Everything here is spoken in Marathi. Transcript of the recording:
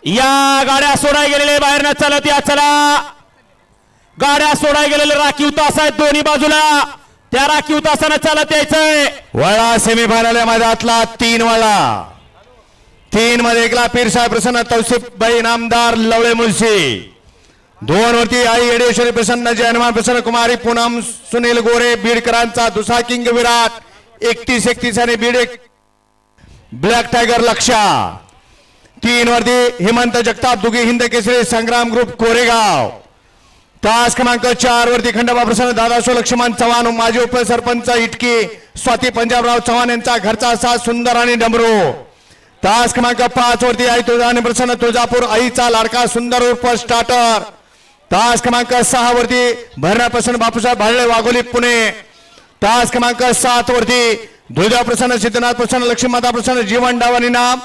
या गाड्या सोडाय गेलेले बाहेर न चालत या चला गाड्या सोडाय गेलेले राखीव तास आहेत दोन्ही बाजूला त्या राखीव तासाने चालत यायचंय वळा सेमीफायनल मैदानातला 3 वळा 3 मध्ये एकला पीरसाहेब प्रसन्न तौसिफबाई इनामदार लवळे मुळशी 2 वरती आई येडेश्वरी प्रसन्न जयनमान प्रसन्न कुमारी पूनम सुनील गोरे बीडकरांचा दुसरा किंग विराट 31-31 आणि बीड ब्लॅक टायगर लक्षा 3 वरती हेमंत जगताप दुगी हिंद केसरी संग्राम ग्रुप कोरेगाव तास क्रमांक 4 वरती खंडोबा प्रसन्न दादासो लक्ष्मण चव्हाण माजी उपसरपंच इटकी स्वाती पंजाबराव चव्हाण यांचा घरचा साथ सुंदर आणि डमरू तास क्रमांक 5 वरती आई तुळजानी प्रसन्न तुळजापूर आईचा लाडका सुंदर उर्फ स्टार्टर तास क्रमांक 6 वरती भरणा प्रसन्न बापूसाहेब भाळले वाघोली पुणे तास क्रमांक 7 वरती धुळजा प्रसन्न सिद्धनाथ प्रसन्न लक्ष्मीमाता प्रसन्न जीवन डावणी नाम